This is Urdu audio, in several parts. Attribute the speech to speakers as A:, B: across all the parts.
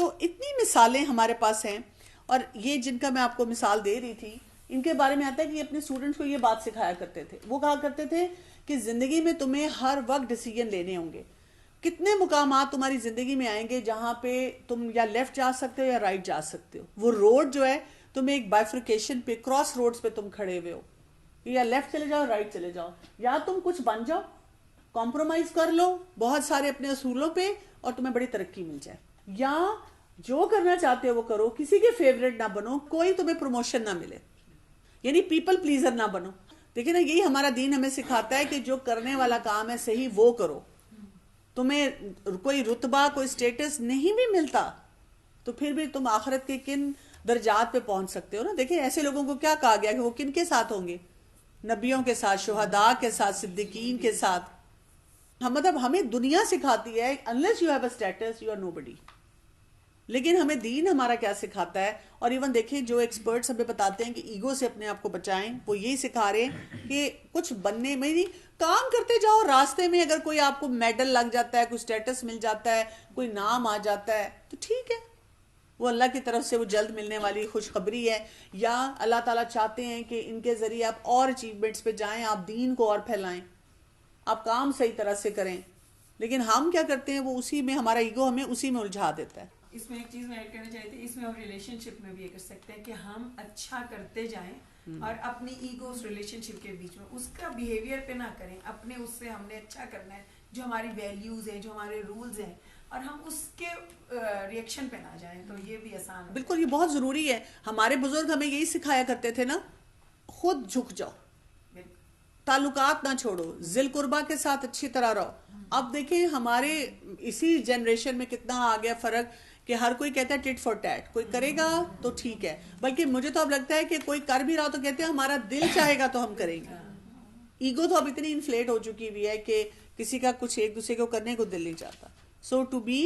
A: تو اتنی مثالیں ہمارے پاس ہیں، اور یہ جن کا میں آپ کو مثال دے رہی تھی ان کے بارے میں آتا ہے کہ یہ اپنے اسٹوڈنٹس کو یہ بات سکھایا کرتے تھے. وہ کہا کرتے تھے کہ زندگی میں تمہیں ہر وقت ڈیسیجن لینے ہوں گے. کتنے مقامات تمہاری زندگی میں آئیں گے جہاں پہ تم یا لیفٹ جا سکتے ہو یا رائٹ جا سکتے ہو. وہ روڈ جو ہے تمہیں ایک بائفرکیشن پہ، کراس روڈز پہ تم کھڑے ہوئے ہو، یا لیفٹ چلے جاؤ رائٹ چلے جاؤ، یا تم کچھ بن جاؤ، کمپرومائز کر لو بہت سارے اپنے اصولوں پہ اور تمہیں بڑی ترقی مل جائے، یا جو کرنا چاہتے ہو وہ کرو، کسی کے فیوریٹ نہ بنو، کوئی تمہیں پروموشن نہ ملے، یعنی پیپل پلیزر نہ بنو. دیکھیں نا، یہی ہمارا دین ہمیں سکھاتا ہے کہ جو کرنے والا کام ہے صحیح وہ کرو. تمہیں کوئی رتبہ، کوئی سٹیٹس نہیں بھی ملتا تو پھر بھی تم آخرت کے کن درجات پہ پہنچ سکتے ہو نا. دیکھیں ایسے لوگوں کو کیا کہا گیا کہ وہ کن کے ساتھ ہوں گے؟ نبیوں کے ساتھ، شہداء کے ساتھ، صدیقین کے ساتھ. مطلب ہمیں دنیا سکھاتی ہے unless you have a status you are nobody. لیکن ہمیں دین ہمارا کیا سکھاتا ہے؟ اور ایون دیکھیں جو ایکسپرٹس ہمیں بتاتے ہیں کہ ایگو سے اپنے آپ کو بچائیں، وہ یہی سکھا رہے ہیں کہ کچھ بننے میں نہیں، کام کرتے جاؤ، راستے میں اگر کوئی آپ کو میڈل لگ جاتا ہے، کوئی سٹیٹس مل جاتا ہے، کوئی نام آ جاتا ہے تو ٹھیک ہے، وہ اللہ کی طرف سے وہ جلد ملنے والی خوشخبری ہے. یا اللہ تعالیٰ چاہتے ہیں کہ ان کے ذریعے آپ اور اچیومنٹس پہ جائیں، آپ دین کو اور پھیلائیں، آپ کام صحیح طرح سے کریں. لیکن ہم کیا کرتے ہیں، وہ اسی میں ہمارا ایگو ہمیں اسی میں الجھا دیتا ہے.
B: اس میں ایک چیز میں ایڈ کرنا چاہتی تھی، اس میں ہم ریلیشن شپ میں بھی یہ کر سکتے ہیں کہ ہم اچھا کرتے جائیں اور اپنی ایگو اس ریلیشن شپ کے بیچ میں اس کا بیہیویئر پہ نہ کریں. اپنے اس سے ہم نے اچھا کرنا ہے، جو ہماری ویلیوز ہیں، جو ہمارے رولز ہیں، اور ہم اس کے ریئیکشن پہ نہ جائیں، تو یہ بھی آسان ہے.
A: بالکل، یہ بہت ضروری ہے. ہمارے بزرگ ہمیں یہی سکھایا کرتے تھے نا، خود جھک جاؤ، تعلقات نہ چھوڑو، ذی القربہ کے ساتھ اچھی طرح رہو. اب دیکھیں ہمارے اسی جنریشن میں کتنا آ گیا فرق کہ ہر کوئی کہتا ہے ٹٹ فور ٹیٹ، کوئی کرے گا تو ٹھیک ہے. بلکہ مجھے تو اب لگتا ہے کہ کوئی کر بھی رہا تو کہتے ہیں ہمارا دل چاہے گا تو ہم کریں گے. ایگو تو اب اتنی انفلیٹ ہو چکی ہوئی ہے کہ کسی کا کچھ ایک دوسرے کو کرنے کو دل نہیں چاہتا. سو ٹو بی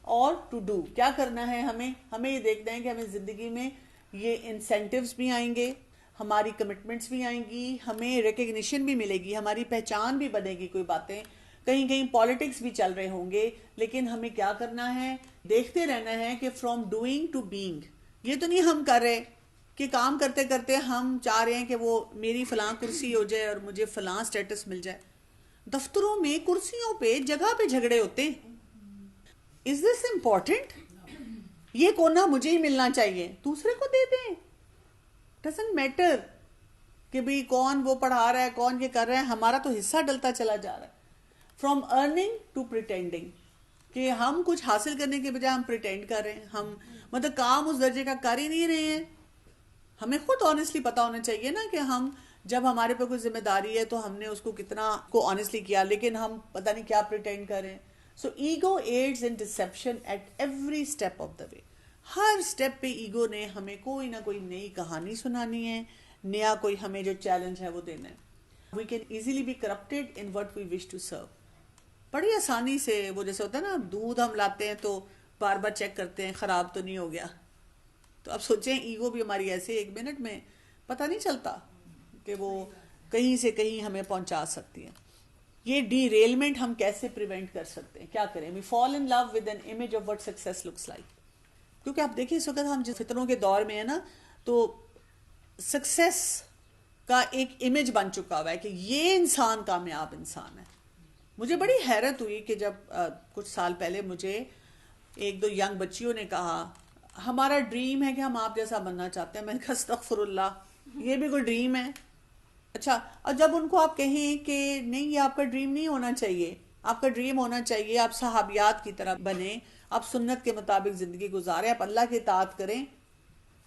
A: اور ٹو ڈو، کیا کرنا ہے ہمیں یہ دیکھنا ہے کہ ہمیں زندگی میں یہ انسینٹیوز بھی آئیں گے، ہماری کمٹمنٹس بھی آئیں گی، ہمیں ریکگنیشن بھی ملے گی، ہماری پہچان بھی بنے گی. کوئی باتیں کہیں کہیں پالیٹکس بھی چل رہے ہوں گے، لیکن ہمیں کیا کرنا ہے، دیکھتے رہنا ہے کہ فرام ڈوئنگ ٹو بینگ. یہ تو نہیں ہم کر رہے کہ کام کرتے کرتے ہم چاہ رہے ہیں کہ وہ میری فلاں کرسی ہو جائے اور مجھے فلاں سٹیٹس مل جائے. دفتروں میں کرسیوں پہ جگہ پہ جھگڑے ہوتے ہیں. از دس امپورٹنٹ؟ یہ کونا مجھے ہی ملنا چاہیے، دوسرے کو دے دیں. ڈزنٹ میٹر کہ بھئی کون وہ پڑھا رہا ہے، کون یہ کر رہا ہے، ہمارا تو حصہ ڈلتا چلا جا رہا ہے. فرام ارننگ ٹو پریٹینڈنگ، کہ ہم کچھ حاصل کرنے کے بجائے ہم پریٹینڈ کر رہے ہیں، ہم مطلب کام اس درجے کا کر ہی نہیں رہے ہیں. ہمیں خود آنیسٹلی پتا ہونا چاہیے نا کہ ہم جب ہمارے پہ کوئی ذمہ داری ہے تو ہم نے اس کو کتنا کو آنیسٹلی کیا، لیکن ہم پتہ نہیں کیا پریٹینڈ کر رہے ہیں. So ego aids in deception at every step of the way. ہر اسٹیپ پہ ایگو نے ہمیں کوئی نہ کوئی نئی کہانی سنانی ہے، نیا کوئی ہمیں جو چیلنج ہے وہ دینا ہے. We can easily be corrupted in what we wish to serve. بڑی آسانی سے وہ جیسے ہوتا ہے نا، دودھ ہم لاتے ہیں تو بار بار چیک کرتے ہیں خراب تو نہیں ہو گیا. تو اب سوچیں ایگو بھی ہماری ایسے ایک منٹ میں پتہ نہیں چلتا کہ وہ کہیں سے کہیں ہمیں پہنچا سکتی ہے. یہ ڈی ریلمنٹ ہم کیسے پریونٹ کر سکتے ہیں، کیا کریں؟ We fall in love with an image of what success looks like. کیونکہ آپ دیکھیں اس وقت ہم جس فتنوں کے دور میں ہیں نا، تو سکسیس کا ایک امیج بن چکا ہوا ہے کہ یہ انسان کامیاب انسان ہے. مجھے بڑی حیرت ہوئی کہ جب کچھ سال پہلے مجھے ایک دو ینگ بچیوں نے کہا ہمارا ڈریم ہے کہ ہم آپ جیسا بننا چاہتے ہیں. میں نے کہا استغفر اللہ، یہ بھی کوئی ڈریم ہے؟ اچھا، اور جب ان کو آپ کہیں کہ نہیں یہ آپ کا ڈریم نہیں ہونا چاہیے، آپ کا ڈریم ہونا چاہیے آپ صحابیات کی طرح بنیں، آپ سنت کے مطابق زندگی گزاریں، آپ اللہ کی اطاعت کریں،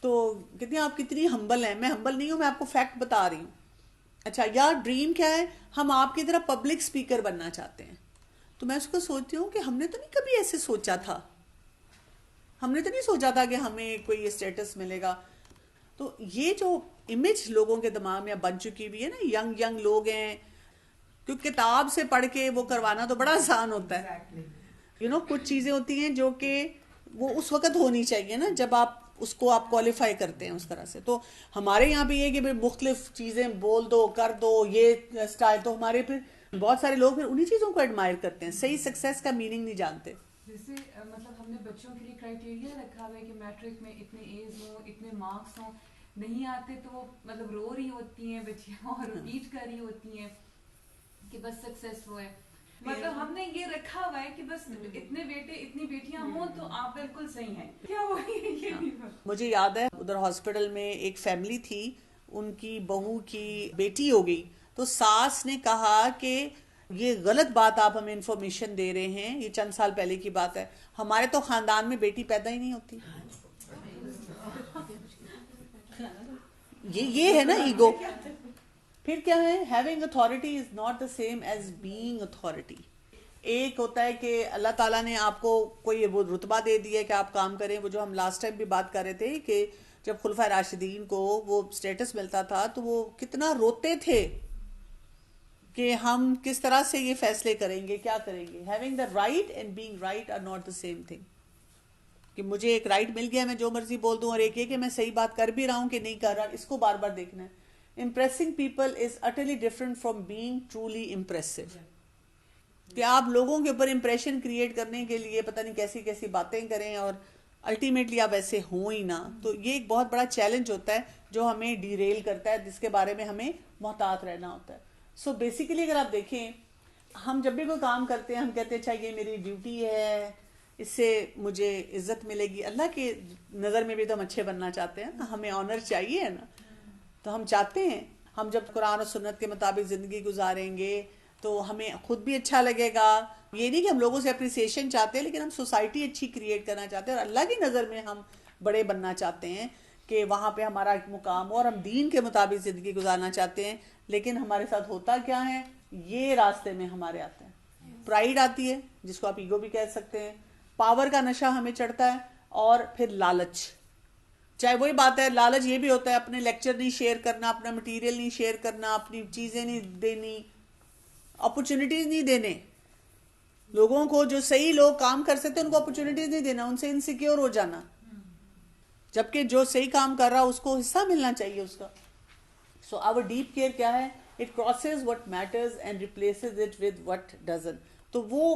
A: تو کہتے ہیں آپ کتنی ہمبل ہیں. میں ہمبل نہیں ہوں، میں آپ کو فیکٹ بتا رہی ہوں. اچھا، یا ڈریم کیا ہے؟ ہم آپ کی طرح پبلک سپیکر بننا چاہتے ہیں. تو میں اس کو سوچتی ہوں کہ ہم نے تو نہیں کبھی ایسے سوچا تھا، ہم نے تو نہیں سوچا تھا کہ ہمیں کوئی یہ اسٹیٹس ملے گا. تو یہ جو امیج لوگوں کے دماغ میں بن چکی ہوئی ہے نا، ینگ لوگ ہیں، کیونکہ کتاب سے پڑھ کے وہ کروانا تو بڑا آسان ہوتا ہے. کچھ چیزیں ہوتی ہیں جو کہ وہ اس وقت ہونی چاہیے نا جب آپ اس کو آپ کوالیفائی کرتے ہیں اس طرح سے. تو ہمارے یہاں بھی یہ کہ مختلف چیزیں بول دو، کر دو، یہ اسٹائل. تو ہمارے پھر بہت سارے لوگ پھر انہی چیزوں کو ایڈمائر کرتے ہیں، صحیح سکسیس کا میننگ نہیں جانتے.
C: جیسے مطلب ہم نے بچوں کے لیے کرائٹیریا رکھا ہوا ہے کہ میٹرک میں اتنے ایز ہوں، اتنے مارکس ہوں، نہیں آتے تو وہ مطلب رو رہی ہوتی ہیں بچیاں اور ریپیٹ کر رہی ہوتی ہیں کہ بس سکسیس ہوئے. مطلب ہم نے یہ رکھا ہوا ہے کہ بس اتنے بیٹے اتنی بیٹیاں ہوں تو آپ بالکل صحیح ہیں. کیا وہی یہ نہیں.
A: مجھے یاد ہے ادھر ہاسپٹل میں ایک فیملی تھی، ان کی بہو کی بیٹی ہو گئی تو ساس نے کہا کہ یہ غلط بات آپ ہمیں انفارمیشن دے رہے ہیں، یہ چند سال پہلے کی بات ہے، ہمارے تو خاندان میں بیٹی پیدا ہی نہیں ہوتی. یہ ہے نا ایگو. پھر کیا ہے، having authority is not the same as being authority. ایک ہوتا ہے کہ اللہ تعالیٰ نے آپ کو کوئی وہ رتبہ دے دیا ہے کہ آپ کام کریں. وہ جو ہم لاسٹ ٹائم بھی بات کر رہے تھے کہ جب خلفائے راشدین کو وہ سٹیٹس ملتا تھا تو وہ کتنا روتے تھے کہ ہم کس طرح سے یہ فیصلے کریں گے، کیا کریں گے. Having the right and being right are not the same thing. کہ مجھے ایک رائٹ مل گیا میں جو مرضی بول دوں، اور ایک یہ کہ میں صحیح بات کر بھی رہا ہوں کہ نہیں کر رہا، اس کو بار بار دیکھنا ہے. Impressing people is utterly different from being truly impressive. کہ آپ لوگوں کے اوپر امپریشن کریٹ کرنے کے لیے پتہ نہیں کیسی کیسی باتیں کریں اور الٹیمیٹلی آپ ایسے ہوں ہی نہ. تو یہ ایک بہت بڑا چیلنج ہوتا ہے جو ہمیں ڈیریل کرتا ہے، جس کے بارے میں ہمیں محتاط رہنا ہوتا ہے. سو بیسیکلی اگر آپ دیکھیں، ہم جب بھی کوئی کام کرتے ہیں ہم کہتے ہیں اچھا یہ میری ڈیوٹی ہے، اس سے مجھے عزت ملے گی. اللہ کی نظر میں بھی تو ہم اچھے بننا چاہتے ہیں نا، ہمیں آنر چاہیے نا. تو ہم چاہتے ہیں ہم جب قرآن و سنت کے مطابق زندگی گزاریں گے تو ہمیں خود بھی اچھا لگے گا. یہ نہیں کہ ہم لوگوں سے اپریسیشن چاہتے ہیں، لیکن ہم سوسائٹی اچھی کریٹ کرنا چاہتے ہیں اور اللہ کی نظر میں ہم بڑے بننا چاہتے ہیں کہ وہاں پہ ہمارا ایک مقام ہو، اور ہم دین کے مطابق زندگی گزارنا چاہتے ہیں. لیکن ہمارے ساتھ ہوتا کیا ہے، یہ راستے میں ہمارے آتے ہیں. پرائیڈ آتی ہے جس کو آپ ایگو بھی کہہ سکتے ہیں، پاور کا نشہ ہمیں چڑھتا ہے، اور پھر لالچ. چاہے وہی بات ہے، لالچ یہ بھی ہوتا ہے اپنے لیکچر نہیں شیئر کرنا، اپنا مٹیریل نہیں شیئر کرنا، اپنی چیزیں نہیں دینی، اپرچونٹیز نہیں دینے. لوگوں کو جو صحیح لوگ کام کر سکتے ہیں ان کو اپرچونٹیز نہیں دینا، ان سے انسیکیور ہو جانا. جبکہ جو صحیح کام کر رہا اس کو حصہ ملنا چاہیے اس کا. سو آور ڈیپ کیئر کیا ہے، it crosses what matters and replaces it with what doesn't. تو وہ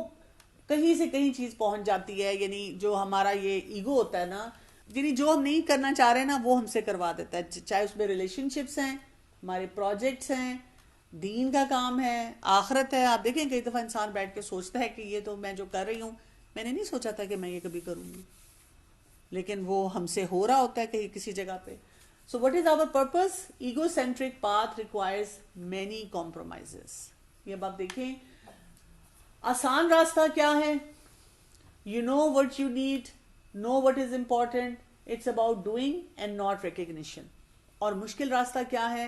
A: کہیں سے کہیں چیز پہنچ جاتی ہے. یعنی جو ہمارا یہ ایگو ہوتا ہے نا، یعنی جو ہم نہیں کرنا چاہ رہے نا وہ ہم سے کروا دیتا ہے. چاہے اس میں ریلیشن شپس ہیں، ہمارے پروجیکٹس ہیں، دین کا کام ہے، آخرت ہے. آپ دیکھیں کئی دفعہ انسان بیٹھ کے سوچتا ہے کہ یہ تو میں جو کر رہی ہوں میں نے نہیں سوچا تھا کہ میں یہ کبھی کروں گی، لیکن وہ ہم سے ہو رہا ہوتا ہے کہیں کسی جگہ پہ. So what is our purpose? Ego centric path requires many compromises. یہ اب آپ دیکھیں آسان راستہ کیا ہے، you know what you need, know what is important, it's about doing and not recognition. اور مشکل راستہ کیا ہے،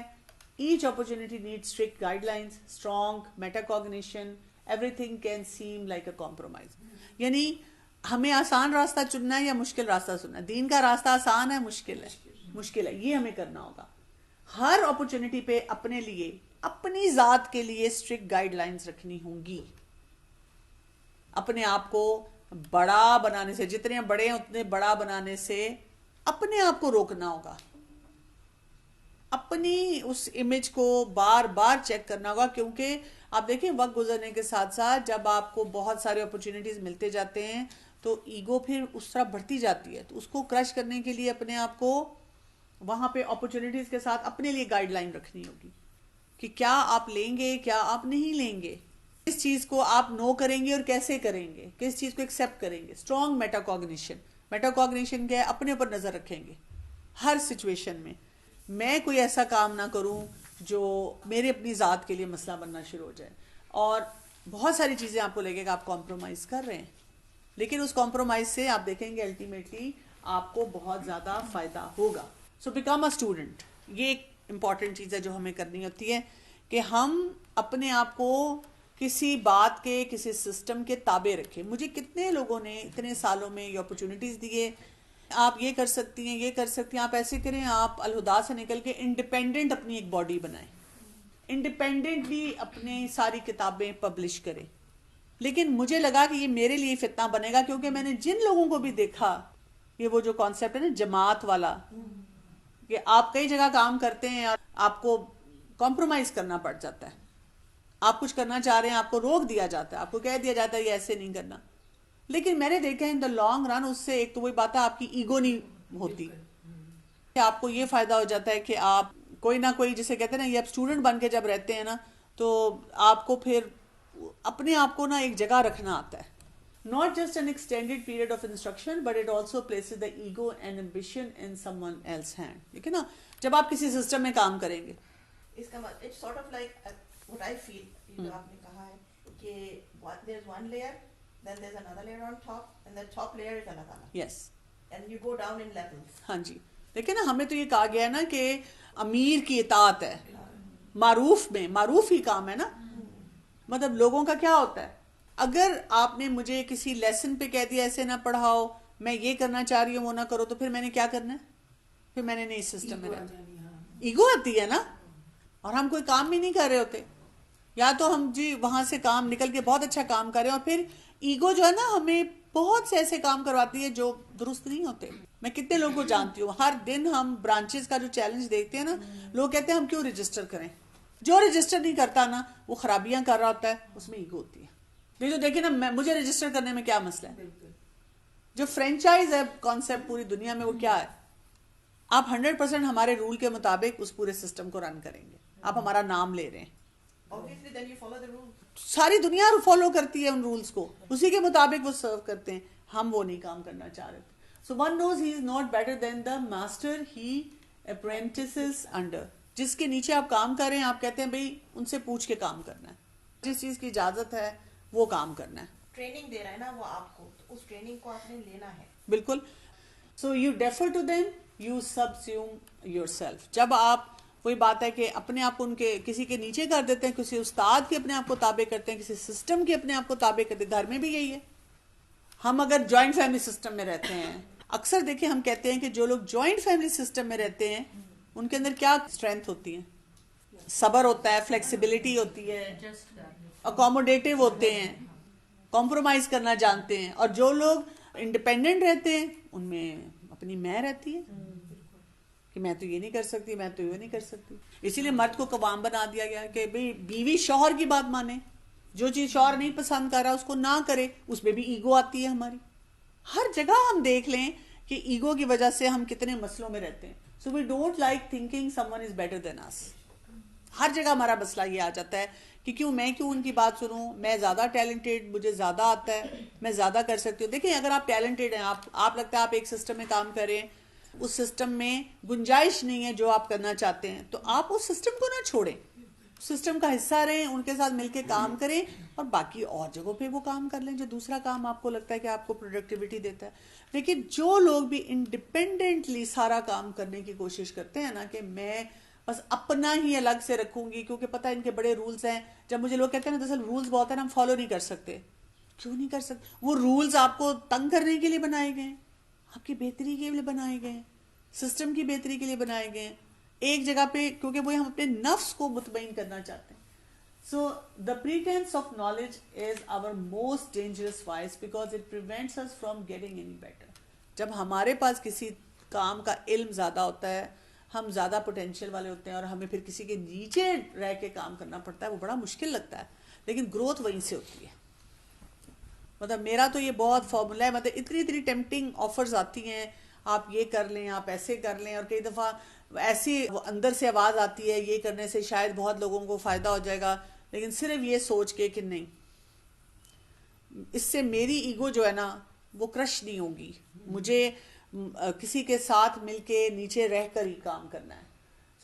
A: each opportunity need strict guidelines, strong metacognition, everything can seem like a compromise. یعنی ہمیں آسان راستہ چننا ہے یا مشکل راستہ چننا ہے. دین کا راستہ آسان ہے، مشکل ہے، یہ ہمیں کرنا ہوگا. ہر اپرچونٹی پہ اپنے لیے، اپنی ذات کے لیے اسٹرکٹ گائیڈ لائنس رکھنی ہوں گی. اپنے آپ کو بڑا بنانے سے، جتنے بڑے ہیں اتنے بڑا بنانے سے اپنے آپ کو روکنا ہوگا. اپنی اس امیج کو بار بار چیک کرنا ہوگا. کیونکہ آپ دیکھیں وقت گزرنے کے ساتھ ساتھ جب آپ کو بہت سارے اپرچونٹیز ملتے جاتے ہیں تو ایگو پھر اس طرح بڑھتی جاتی ہے. تو اس کو کرش کرنے کے لیے اپنے آپ کو وہاں پہ اپرچونٹیز کے ساتھ اپنے لیے گائیڈ لائن رکھنی ہوگی کہ کیا آپ لیں گے، کیا آپ نہیں لیں گے، کس چیز کو آپ نو کریں گے اور کیسے کریں گے، کس چیز کو ایکسیپٹ کریں گے. Strong meta cognition. Meta cognition کیا ہے، اپنے اوپر نظر رکھیں گے ہر سچویشن میں. میں کوئی ایسا کام نہ کروں جو میرے اپنی ذات کے لیے مسئلہ بننا شروع ہو جائے. اور بہت ساری چیزیں آپ کو لگے گا آپ کمپرومائز کر رہے ہیں، لیکن اس کمپرومائز سے آپ دیکھیں گے الٹیمیٹلی آپ کو بہت زیادہ فائدہ ہوگا. So become a student. یہ ایک امپورٹنٹ چیز ہے جو ہمیں کرنی ہوتی ہے کہ ہم اپنے آپ کو کسی بات کے، کسی سسٹم کے تابع رکھیں. مجھے کتنے لوگوں نے اتنے سالوں میں یہ اپرچونٹیز دیے، آپ یہ کر سکتی ہیں، یہ کر سکتی ہیں، آپ ایسے کریں، آپ الہدا سے نکل کے انڈیپینڈنٹ اپنی ایک باڈی بنائیں، انڈیپینڈنٹلی اپنی ساری کتابیں پبلش کریں. لیکن مجھے لگا کہ یہ میرے لیے فتنہ بنے گا، کیونکہ میں نے جن لوگوں کو بھی دیکھا، یہ وہ جو کانسیپٹ ہے نا جماعت والا، کہ آپ کئی جگہ کام کرتے ہیں اور آپ کو کمپرومائز کرنا پڑ جاتا ہے. آپ کچھ کرنا چاہ رہے ہیں، آپ کو روک دیا جاتا ہے، آپ کو کہہ دیا جاتا ہے یہ ایسے نہیں کرنا. لیکن میں نے دیکھا ان دا لانگ رن اس سے ایک تو وہی بات ہے آپ کی ایگو نہیں ہوتی, آپ کو یہ فائدہ ہو جاتا ہے کہ آپ کوئی نہ کوئی جسے کہتے ہیں نا, یہ آپ اسٹوڈنٹ بن کے جب رہتے ہیں نا تو آپ کو پھر اپنے آپ کو نا ایک جگہ رکھنا آتا ہے. Not just an extended period of instruction, but it also places the ego and ambition in someone else's hand. ٹھیک ہے نا, جب آپ کسی سسٹم میں کام کریں گے.
D: اس کا it's sort of like what I feel, جو آپ نے کہا ہے کہ there's one layer, then there's another layer on top, and the top layer is Allah Ta'ala.
A: Yes.
D: And you go down in levels.
A: ہاں جی, دیکھیں نا ہمیں تو یہ کہا گیا ہے نا کہ امیر کی اطاعت ہے, معروف میں, معروف ہی کام ہے نا, مطلب لوگوں کا کیا ہوتا ہے, اگر آپ نے مجھے کسی لیسن پہ کہہ دیا ایسے نہ پڑھاؤ, میں یہ کرنا چاہ رہی ہوں وہ نہ کرو, تو پھر میں نے کیا کرنا ہے, پھر میں نے نہیں اس سسٹم میں رہنا. ایگو آتی ہے نا, اور ہم کوئی کام بھی نہیں کر رہے ہوتے, یا تو ہم جی وہاں سے کام نکل کے بہت اچھا کام کر رہے ہیں, اور پھر ایگو جو ہے نا ہمیں بہت سے ایسے کام کرواتی ہے جو درست نہیں ہوتے. میں کتنے لوگوں کو جانتی ہوں, ہر دن ہم برانچز کا جو چیلنج دیکھتے ہیں نا, لوگ کہتے ہیں ہم کیوں رجسٹر کریں, جو رجسٹر نہیں کرتا نا وہ خرابیاں کر رہا ہوتا ہے, اس میں ایگو ہوتی ہے. تو دیکھیں نا مجھے رجسٹر کرنے میں کیا مسئلہ ہے, جو فرینچائز ہے کانسیپٹ پوری دنیا میں وہ کیا ہے, آپ 100% ہمارے رول کے مطابق اس پورے سسٹم کو رن کریں گے, آپ ہمارا نام لے رہے ہیں,
D: Obviously then you follow the rules.
A: ساری دنیا فالو کرتی ہے ان رولز کو, اسی کے مطابق وہ سرو کرتے ہیں, ہم وہ نہیں کام کرنا چاہ رہے تھے. So one knows he is not better than the master he apprentices under. جس کے نیچے آپ کام کر رہے ہیں آپ کہتے ہیں بھئی ان سے پوچھ کے کام کرنا ہے, جس چیز کی اجازت ہے وہ کام کرنا ہے.
D: ٹریننگ دے رہا ہے نا وہ آپ کو, تو اس ٹریننگ کو آپ نے لینا ہے.
A: بالکل. So you defer to them, you subsume yourself. جب آپ وہی بات ہے کہ اپنے آپ کو ان کے کسی کے نیچے کر دیتے ہیں, کسی استاد کے اپنے آپ کو تابع کرتے ہیں, کسی سسٹم کے اپنے آپ کو تابع کرتے ہیں. گھر میں بھی یہی ہے. ہم اگر جوائنٹ فیملی سسٹم میں رہتے ہیں, اکثر دیکھیں ہم کہتے ہیں کہ جو لوگ جوائنٹ فیملی سسٹم میں رہتے ہیں ان کے اندر کیا اسٹرینتھ ہوتی ہے, صبر ہوتا ہے, فلیکسیبلٹی ہوتی ہے, اکوموڈیٹو ہوتے ہیں, کمپرومائز کرنا جانتے ہیں. اور جو لوگ انڈیپینڈنٹ رہتے ہیں ان میں اپنی میں رہتی ہے کہ میں تو یہ نہیں کر سکتی, میں تو یہ نہیں کر سکتی. اسی لیے مرد کو قوام بنا دیا گیا کہ بھئی بیوی شوہر کی بات مانے, جو چیز شوہر نہیں پسند کر رہا اس کو نہ کرے. اس میں بھی ایگو آتی ہے ہماری. ہر جگہ ہم دیکھ لیں کہ ایگو کی وجہ سے ہم کتنے مسئلوں میں رہتے ہیں. So we don't like thinking someone is better than us. ہر جگہ ہمارا مسئلہ یہ آ جاتا ہے کہ میں کیوں ان کی بات سنوں, میں زیادہ ٹیلنٹڈ, مجھے زیادہ آتا ہے, میں زیادہ کر سکتی ہوں. دیکھیں اگر آپ ٹیلنٹڈ ہیں, آپ لگتا ہے آپ ایک سسٹم میں کام کریں, اس سسٹم میں گنجائش نہیں ہے جو آپ کرنا چاہتے ہیں, تو آپ اس سسٹم کو نہ چھوڑیں, سسٹم کا حصہ رہیں, ان کے ساتھ مل کے کام کریں, اور باقی اور جگہوں پہ وہ کام کر لیں جو دوسرا کام آپ کو لگتا ہے کہ آپ کو پروڈکٹیوٹی دیتا ہے. لیکن جو لوگ بھی انڈیپینڈنٹلی سارا کام کرنے کی کوشش کرتے ہیں نا کہ میں بس اپنا ہی الگ سے رکھوں گی کیونکہ پتہ ہے ان کے بڑے رولز ہیں. جب مجھے لوگ کہتے ہیں نا دراصل رولز بہت ہیں ہم فالو نہیں کر سکتے, کیوں نہیں کر سکتے؟ وہ رولز آپ کو تنگ کرنے کے لیے بنائے گئے ہیں, آپ کی بہتری کے لیے بنائے گئے ہیں, سسٹم کی بہتری کے لیے بنائے گئے ہیں. ایک جگہ پہ کیونکہ وہ ہم اپنے نفس کو مطمئن کرنا چاہتے ہیں. So the pretense of knowledge is our most dangerous vice because it prevents us from getting any better. جب ہمارے پاس کسی کام کا علم زیادہ ہوتا ہے, ہم زیادہ پوٹینشیل والے ہوتے ہیں, اور ہمیں پھر کسی کے نیچے رہ کے کام کرنا پڑتا ہے, وہ بڑا مشکل لگتا ہے, لیکن گروتھ وہیں سے ہوتی ہے. مطلب میرا تو یہ بہت فارمولا ہے, مطلب اتنی ٹیمپٹنگ آفرز آتی ہیں, آپ یہ کر لیں, آپ ایسے کر لیں, اور کئی دفعہ ایسی اندر سے آواز آتی ہے یہ کرنے سے شاید بہت لوگوں کو فائدہ ہو جائے گا, لیکن صرف یہ سوچ کے کہ نہیں, اس سے میری ایگو جو ہے نا وہ کرش نہیں ہوگی, مجھے کسی کے ساتھ مل کے نیچے رہ کر ہی کام کرنا ہے.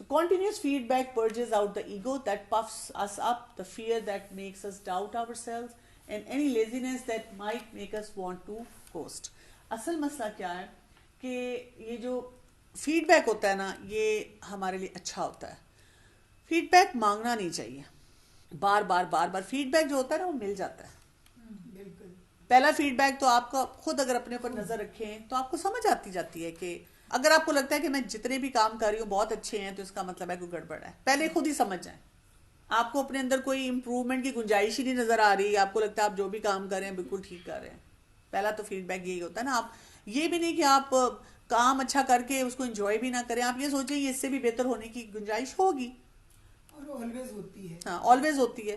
A: So continuous feedback purges out the ego that puffs us up, the fear that makes us doubt ourselves, and any laziness that might make us want to coast. اصل مسئلہ کیا ہے کہ یہ جو فیڈ بیک ہوتا ہے نا یہ ہمارے لیے اچھا ہوتا ہے. فیڈ بیک مانگنا نہیں چاہیے, بار بار فیڈ بیک جو ہوتا ہے نا وہ مل جاتا ہے.
B: بالکل.
A: پہلا فیڈ بیک تو آپ کا خود اگر اپنے اوپر نظر رکھیں تو آپ کو سمجھ آتی جاتی ہے کہ اگر آپ کو لگتا ہے کہ میں جتنے بھی کام کر رہی ہوں بہت اچھے ہیں تو اس کا مطلب ہے کوئی گڑبڑ ہے. پہلے خود ہی سمجھ جائیں. آپ کو اپنے اندر کوئی امپروومنٹ کی گنجائش ہی نہیں نظر آ رہی, آپ کو لگتا ہے آپ جو بھی کام کر رہے ہیں بالکل ٹھیک کر رہے ہیں. پہلا تو فیڈ بیک یہی ہوتا ہے نا. آپ یہ بھی نہیں کہ آپ کام اچھا کر کے اس کو انجوائے بھی نہ کریں, آپ یہ سوچیں یہ اس سے بھی بہتر ہونے کی گنجائش ہوگی,
B: اور آلویز ہوتی ہے.
A: ہاں آلویز ہوتی ہے.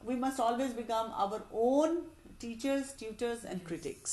A: We must always become our own teachers, tutors and critics.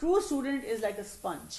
A: True student is like a sponge.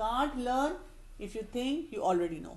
A: can't learn if you think you already know.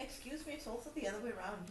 D: Excuse me, it's also the other way around.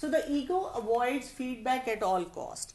A: So the ego avoids feedback at all cost.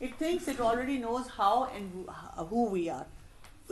A: It thinks it already knows how and who we are.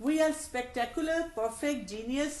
A: We are spectacular, perfect, genius,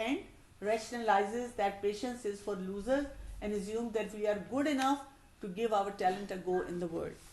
A: end, rationalizes that patience is for losers and assumes that we are good enough to give our talent a go in the world.